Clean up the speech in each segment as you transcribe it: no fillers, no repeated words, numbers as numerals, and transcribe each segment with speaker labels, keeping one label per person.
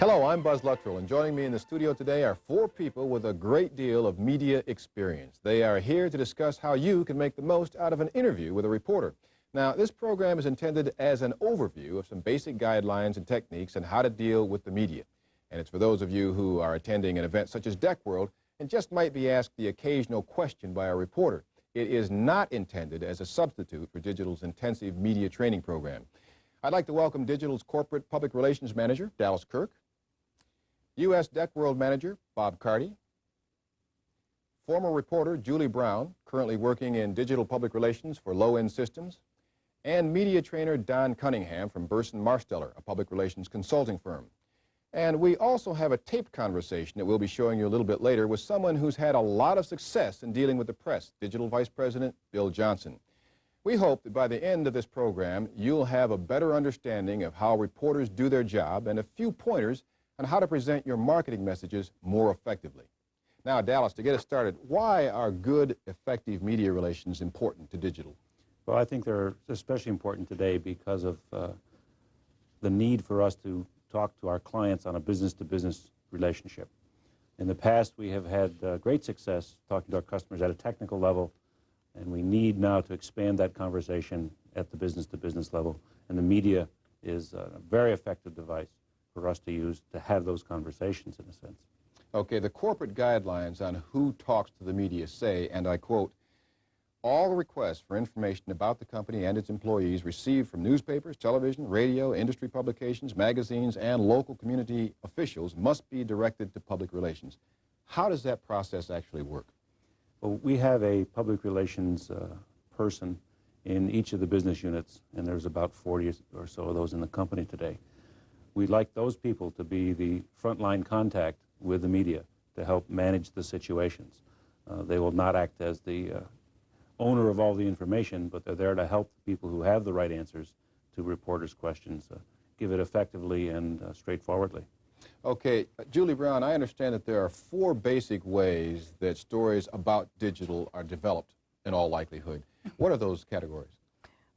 Speaker 1: Hello, I'm Buzz Luttrell, and joining me in the studio today are four people with a great deal of media experience. They are here to discuss how you can make the most out of an interview with a reporter. Now, this program is intended as an overview of some basic guidelines and techniques on how to deal with the media. And it's for those of you who are attending an event such as Deck World and just might be asked the occasional question by a reporter. It is not intended as a substitute for Digital's intensive media training program. I'd like to welcome Digital's Corporate Public Relations Manager, Dallas Kirk, U.S. Deck World Manager, Bob Carty, former reporter Julie Brown, currently working in digital public relations for Low End Systems, and media trainer Don Cunningham from Burson Marsteller, a public relations consulting firm. And we also have a taped conversation that we'll be showing you a little bit later with someone who's had a lot of success in dealing with the press, Digital Vice President Bill Johnson. We hope that by the end of this program, you'll have a better understanding of how reporters do their job and a few pointers on how to present your marketing messages more effectively. Now, Dallas, to get us started, why are good, effective media relations important to Digital?
Speaker 2: Well, I think they're especially important today because of the need for us to talk to our clients on a business-to-business relationship. In the past, we have had great success talking to our customers at a technical level, and we need now to expand that conversation at the business-to-business level, and the media is a very effective device for us to use to have those conversations, in a sense.
Speaker 1: Okay, the corporate guidelines on who talks to the media say, and I quote, all requests for information about the company and its employees received from newspapers, television, radio, industry publications, magazines, and local community officials must be directed to public relations. How does that process actually work?
Speaker 2: Well, we have a public relations person in each of the business units, and there's about 40 or so of those in the company today. We'd like those people to be the frontline contact with the media to help manage the situations. They will not act as the owner of all the information, but they're there to help the people who have the right answers to reporters' questions, give it effectively and straightforwardly.
Speaker 1: Okay, Julie Brown, I understand that there are four basic ways that stories about digital are developed in all likelihood. What are those categories?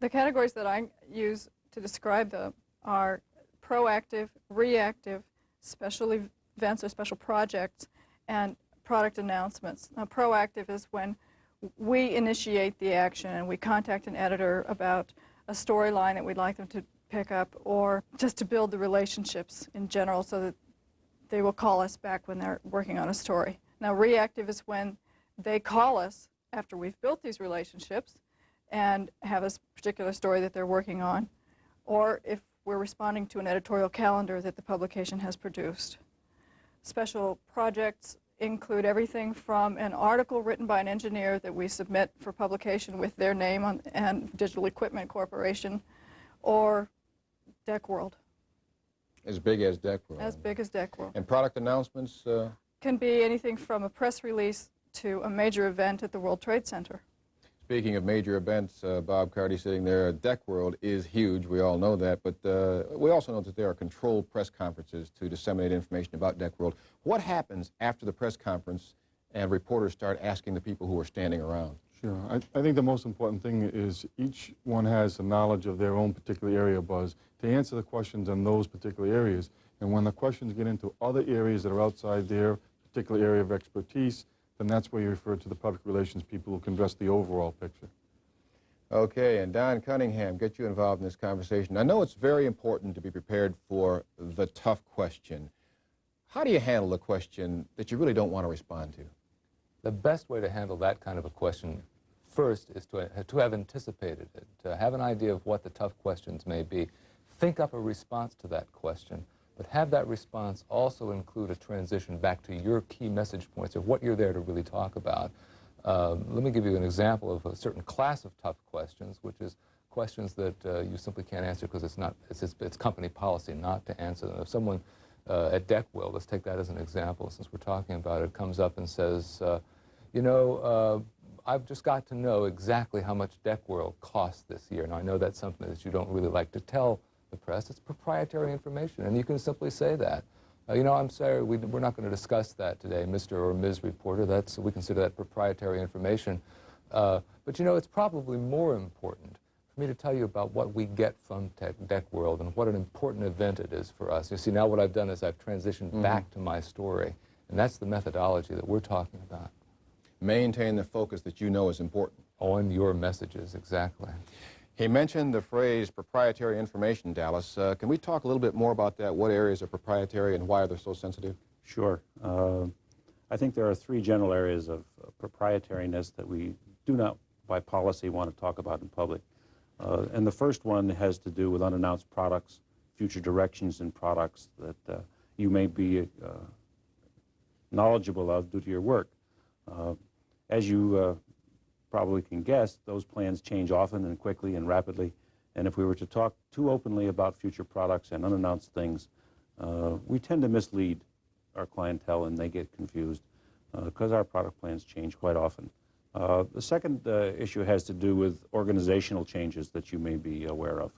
Speaker 3: The categories that I use to describe them are proactive, reactive, special events or special projects, and product announcements. Now, proactive is when we initiate the action and we contact an editor about a storyline that we'd like them to pick up, or just to build the relationships in general so that they will call us back when they're working on a story. Now, reactive is when they call us after we've built these relationships and have a particular story that they're working on, or if we're responding to an editorial calendar that the publication has produced. Special projects include everything from an article written by an engineer that we submit for publication with their name on, and Digital Equipment Corporation, or Deck World.
Speaker 1: As big as Deck World?
Speaker 3: As big as Deck World.
Speaker 1: And product announcements?
Speaker 3: Can be anything from a press release to a major event at the World Trade Center.
Speaker 1: Speaking of major events, Bob Carty sitting there, Deck World is huge, we all know that, but we also know that there are controlled press conferences to disseminate information about Deck World. What happens after the press conference and reporters start asking the people who are standing around?
Speaker 4: Sure. I think the most important thing is each one has a knowledge of their own particular area, Buzz, to answer the questions in those particular areas. And when the questions get into other areas that are outside their particular area of expertise, then that's where you refer to the public relations people who can address the overall picture.
Speaker 1: Okay, and Don Cunningham, get you involved in this conversation. I know it's very important to be prepared for the tough question. How do you handle a question that you really don't want to respond to?
Speaker 5: The best way to handle that kind of a question first is to have anticipated it, to have an idea of what the tough questions may be. Think up a response to that question, but have that response also include a transition back to your key message points of what you're there to really talk about. Let me give you an example of a certain class of tough questions, which is questions that you simply can't answer because it's company policy not to answer them. If someone at Deck World, let's take that as an example since we're talking about it, comes up and says, I've just got to know exactly how much Deck World costs this year. Now, I know that's something that you don't really like to tell the press. It's proprietary information, and you can simply say that. I'm sorry, we're not going to discuss that today, Mr. or Ms. Reporter. We consider that proprietary information. But it's probably more important for me to tell you about what we get from Deck World and what an important event it is for us. You see, now what I've done is I've transitioned back to my story, and that's the methodology that we're talking about.
Speaker 1: Maintain the focus that you know is important.
Speaker 5: On your messages, exactly.
Speaker 1: He mentioned the phrase proprietary information, Dallas. Can we talk a little bit more about that? What areas are proprietary and why they're so sensitive?
Speaker 2: Sure. I think there are three general areas of proprietariness that we do not, by policy, want to talk about in public. And the first one has to do with unannounced products, future directions in products that you may be knowledgeable of due to your work. As you probably can guess, those plans change often and quickly and rapidly. And if we were to talk too openly about future products and unannounced things, we tend to mislead our clientele and they get confused because our product plans change quite often. The second issue has to do with organizational changes that you may be aware of.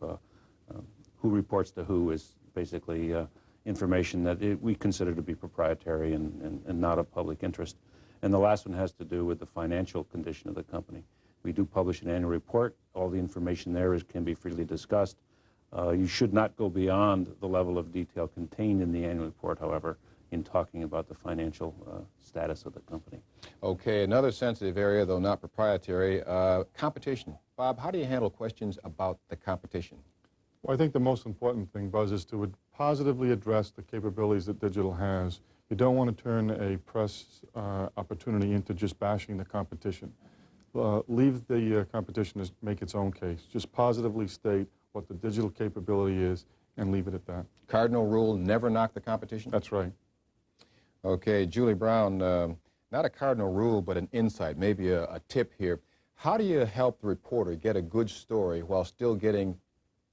Speaker 2: Who reports to who is basically information that we consider to be proprietary and not of public interest. And the last one has to do with the financial condition of the company. We do publish an annual report. All the information there can be freely discussed. You should not go beyond the level of detail contained in the annual report, however, in talking about the financial status of the company.
Speaker 1: Okay, another sensitive area, though not proprietary, competition. Bob, how do you handle questions about the competition?
Speaker 4: Well, I think the most important thing, Buzz, is to positively address the capabilities that digital has. You don't want to turn a press opportunity into just bashing the competition. Leave the competition to make its own case. Just positively state what the digital capability is and leave it at that.
Speaker 1: Cardinal rule, never knock the competition?
Speaker 4: That's right.
Speaker 1: Okay, Julie Brown, not a cardinal rule, but an insight, maybe a tip here. How do you help the reporter get a good story while still getting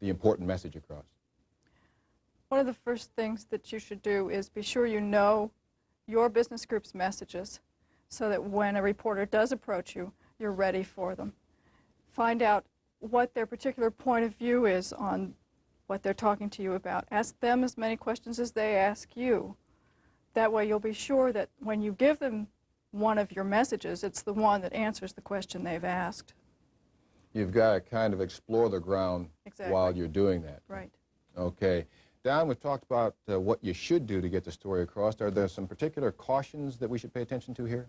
Speaker 1: the important message across?
Speaker 3: One of the first things that you should do is be sure you know your business group's messages so that when a reporter does approach you, you're ready for them. Find out what their particular point of view is on what they're talking to you about. Ask them as many questions as they ask you. That way you'll be sure that when you give them one of your messages, it's the one that answers the question they've asked.
Speaker 1: You've got to kind of explore the ground while you're doing that.
Speaker 3: Right.
Speaker 1: Okay. Don, we've talked about what you should do to get the story across. Are there some particular cautions that we should pay attention to here?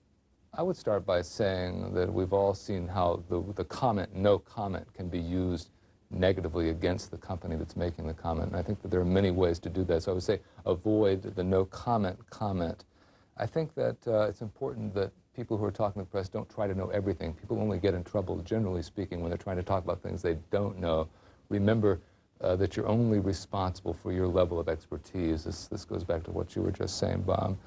Speaker 5: I would start by saying that we've all seen how the comment, no comment, can be used negatively against the company that's making the comment. And I think that there are many ways to do that. So I would say avoid the no comment comment. I think that it's important that people who are talking to the press don't try to know everything. People only get in trouble, generally speaking, when they're trying to talk about things they don't know. Remember that you're only responsible for your level of expertise. This goes back to what you were just saying, Bob.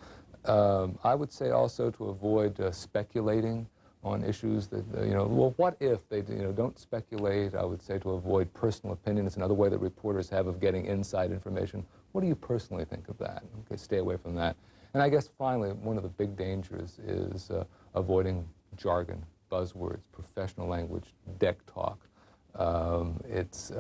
Speaker 5: I would say also to avoid speculating on issues that, well, what if they, don't speculate. I would say to avoid personal opinion. It's another way that reporters have of getting inside information. What do you personally think of that? Okay, stay away from that. And I guess finally, one of the big dangers is avoiding jargon, buzzwords, professional language, deck talk. It's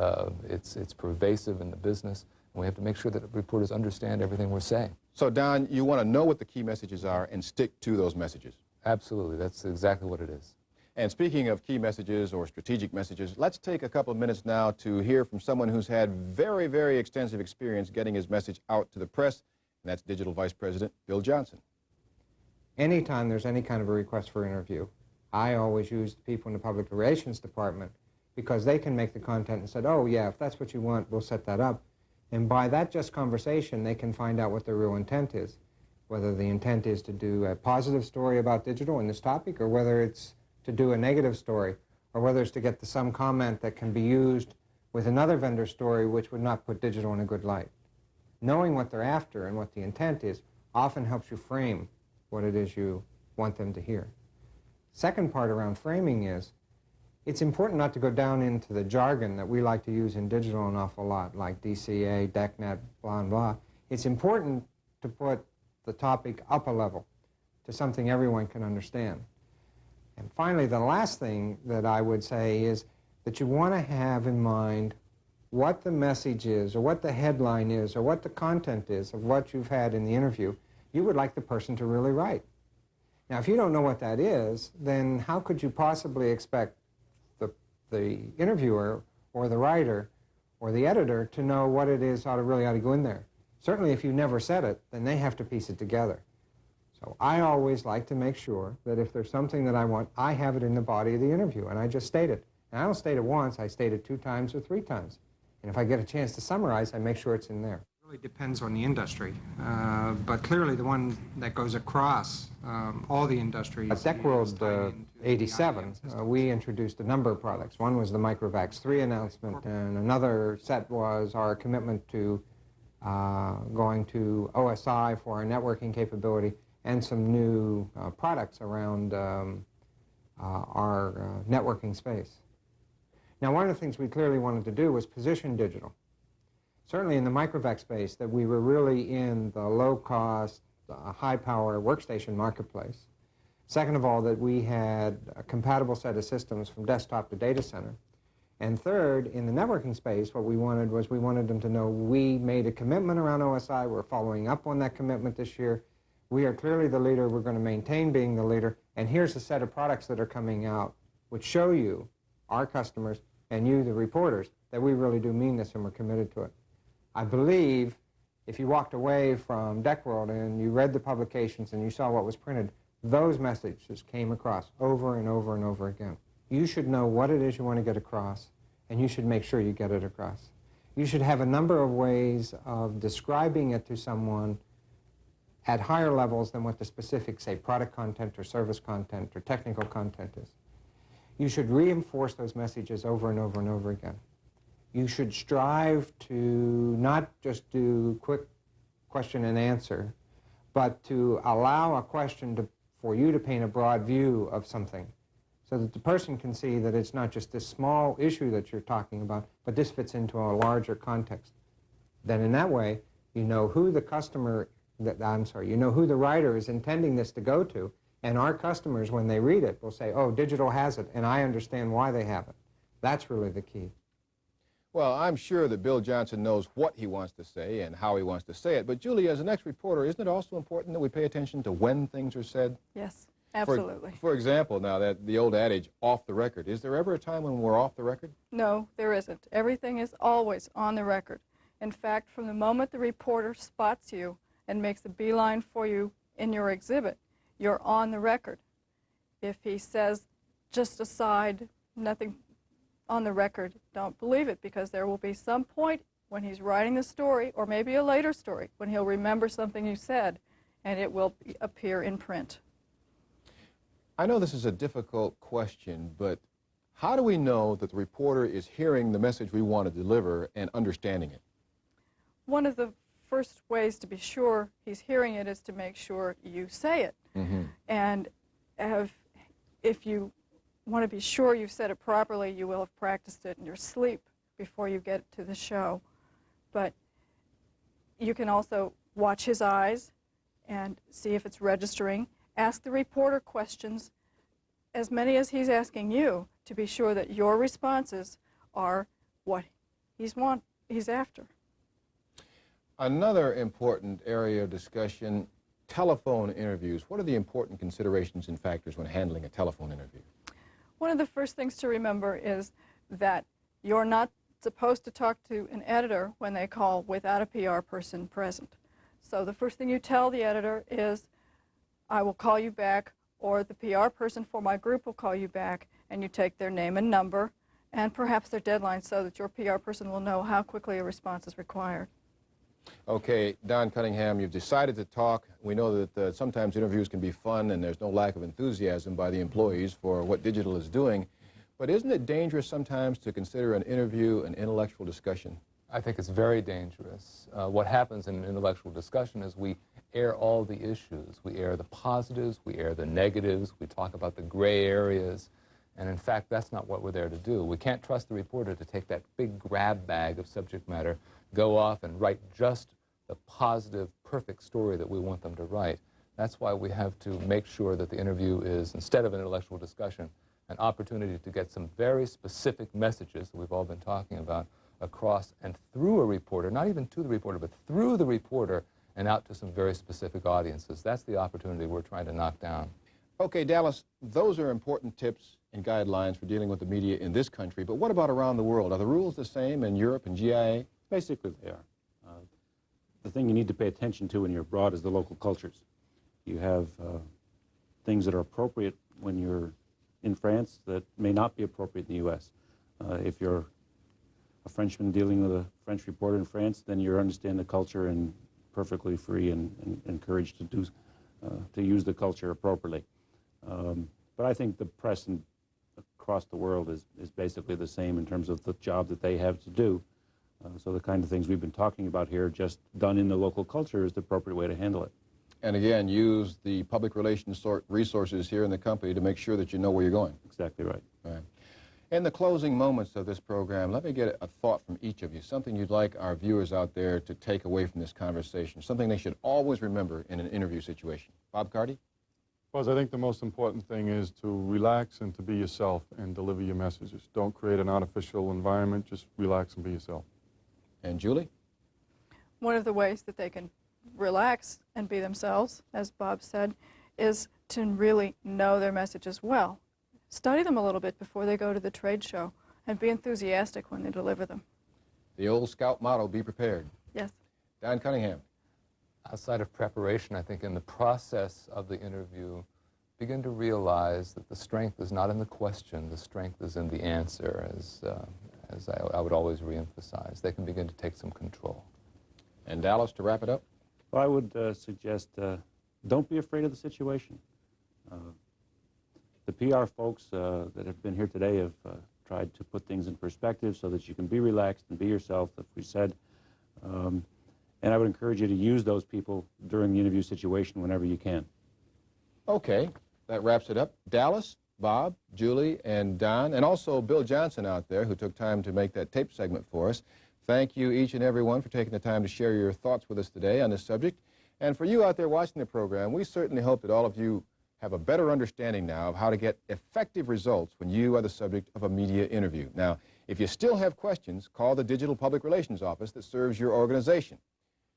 Speaker 5: pervasive in the business, and we have to make sure that reporters understand everything we're saying.
Speaker 1: So, Don, you want to know what the key messages are and stick to those messages.
Speaker 5: Absolutely. That's exactly what it is.
Speaker 1: And speaking of key messages or strategic messages, let's take a couple of minutes now to hear from someone who's had very, very extensive experience getting his message out to the press, and that's Digital Vice President Bill Johnson.
Speaker 6: Anytime there's any kind of a request for interview, I always use the people in the public relations department because they can make the content and say, oh yeah, if that's what you want, we'll set that up. And by that just conversation, they can find out what their real intent is, whether the intent is to do a positive story about digital in this topic, or whether it's to do a negative story, or whether it's to get to some comment that can be used with another vendor's story which would not put digital in a good light. Knowing what they're after and what the intent is often helps you frame what it is you want them to hear. Second part around framing is, it's important not to go down into the jargon that we like to use in digital an awful lot, like DCA, DECnet, blah, and blah. It's important to put the topic up a level to something everyone can understand. And finally, the last thing that I would say is that you want to have in mind what the message is, or what the headline is, or what the content is of what you've had in the interview you would like the person to really write. Now, if you don't know what that is, then how could you possibly expect the interviewer or the writer or the editor to know what it is really ought to go in there. Certainly if you never said it, then they have to piece it together. So I always like to make sure that if there's something that I want, I have it in the body of the interview, and I just state it. And I don't state it once, I state it 2 times or 3 times. And if I get a chance to summarize, I make sure it's in there. It really depends on the industry, but clearly the one that goes across all the industries. At Deckworld 87, we introduced a number of products. One was the Microvax 3 announcement, and another set was our commitment to going to OSI for our networking capability, and some new products around our networking space. Now, one of the things we clearly wanted to do was position digital. Certainly in the Microvax space, that we were really in the low-cost, high-power workstation marketplace. Second of all, that we had a compatible set of systems from desktop to data center. And third, in the networking space, what we wanted was we wanted them to know we made a commitment around OSI. We're following up on that commitment this year. We are clearly the leader. We're going to maintain being the leader. And here's a set of products that are coming out which show you, our customers, and you, the reporters, that we really do mean this and we're committed to it. I believe if you walked away from Deckworld and you read the publications and you saw what was printed, those messages came across over and over and over again. You should know what it is you want to get across, and you should make sure you get it across. You should have a number of ways of describing it to someone at higher levels than what the specific, say, product content or service content or technical content is. You should reinforce those messages over and over and over again. You should strive to not just do quick question and answer, but to allow a question for you to paint a broad view of something so that the person can see that it's not just this small issue that you're talking about, but this fits into a larger context. Then in that way, you know who the customer, you know who the writer is intending this to go to, and our customers, when they read it, will say, oh, digital has it, and I understand why they have it. That's really the key.
Speaker 1: Well, I'm sure that Bill Johnson knows what he wants to say and how he wants to say it. But, Julie, as an ex-reporter, isn't it also important that we pay attention to when things are said?
Speaker 3: Yes, absolutely.
Speaker 1: For example, now, that the old adage, off the record, is there ever a time when we're off the record?
Speaker 3: No, there isn't. Everything is always on the record. In fact, from the moment the reporter spots you and makes a beeline for you in your exhibit, you're on the record. If he says, just aside, nothing on the record, don't believe it, because there will be some point when he's writing the story, or maybe a later story, when he'll remember something you said, and it will appear in print.
Speaker 1: I know this is a difficult question, but how do we know that the reporter is hearing the message we want to deliver and understanding it?
Speaker 3: One of the first ways to be sure he's hearing it is to make sure you say it.
Speaker 1: Mm-hmm.
Speaker 3: And if you want to be sure you've said it properly, you will have practiced it in your sleep before you get to the show. But you can also watch his eyes and see if it's registering. Ask the reporter questions, as many as he's asking you, to be sure that your responses are what he's after.
Speaker 1: Another important area of discussion, telephone interviews. What are the important considerations and factors when handling a telephone interview?
Speaker 3: One of the first things to remember is that you're not supposed to talk to an editor when they call without a PR person present. So the first thing you tell the editor is, I will call you back, or the PR person for my group will call you back, and you take their name and number and perhaps their deadline so that your PR person will know how quickly a response is required.
Speaker 1: Okay, Don Cunningham, you've decided to talk. We know that sometimes interviews can be fun and there's no lack of enthusiasm by the employees for what digital is doing. But isn't it dangerous sometimes to consider an interview an intellectual discussion?
Speaker 5: I think it's very dangerous. What happens in an intellectual discussion is we air all the issues. We air the positives, we air the negatives, we talk about the gray areas, and in fact, that's not what we're there to do. We can't trust the reporter to take that big grab bag of subject matter, go off and write just the positive, perfect story that we want them to write. That's why we have to make sure that the interview is, instead of an intellectual discussion, an opportunity to get some very specific messages that we've all been talking about across and through a reporter, not even to the reporter, but through the reporter and out to some very specific audiences. That's the opportunity we're trying to knock down.
Speaker 1: Okay, Dallas, those are important tips and guidelines for dealing with the media in this country, but what about around the world? Are the rules the same in Europe and GIA?
Speaker 2: Basically, they are. The thing you need to pay attention to when you're abroad is the local cultures. You have things that are appropriate when you're in France that may not be appropriate in the U.S. If you're a Frenchman dealing with a French reporter in France, then you understand the culture and perfectly free and encouraged to use the culture appropriately. But I think the press across the world is basically the same in terms of the job that they have to do. So the kind of things we've been talking about here, just done in the local culture, is the appropriate way to handle it.
Speaker 1: And again, use the public relations resources here in the company to make sure that you know where you're going.
Speaker 2: Exactly right.
Speaker 1: Right. In the closing moments of this program, let me get a thought from each of you, something you'd like our viewers out there to take away from this conversation, something they should always remember in an interview situation. Bob Carty?
Speaker 4: Buzz, I think the most important thing is to relax and to be yourself and deliver your messages. Don't create an artificial environment, just relax and be yourself.
Speaker 1: And Julie?
Speaker 3: One of the ways that they can relax and be themselves, as Bob said, is to really know their messages well. Study them a little bit before they go to the trade show and be enthusiastic when they deliver them.
Speaker 1: The old Scout motto, be prepared.
Speaker 3: Yes.
Speaker 1: Don Cunningham?
Speaker 5: Outside of preparation, I think in the process of the interview, begin to realize that the strength is not in the question, the strength is in the answer, as I would always reemphasize. They can begin to take some control.
Speaker 1: And Dallas, to wrap it up?
Speaker 2: Well, I would suggest don't be afraid of the situation. The PR folks that have been here today have tried to put things in perspective so that you can be relaxed and be yourself, as we said. And I would encourage you to use those people during the interview situation whenever you can.
Speaker 1: Okay, that wraps it up. Dallas, Bob, Julie, and Don, and also Bill Johnson out there who took time to make that tape segment for us. Thank you each and every one for taking the time to share your thoughts with us today on this subject. And for you out there watching the program, we certainly hope that all of you have a better understanding now of how to get effective results when you are the subject of a media interview. Now, if you still have questions, call the Digital Public Relations Office that serves your organization.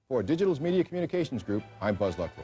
Speaker 1: For Digital's Media Communications Group, I'm Buzz Luckville.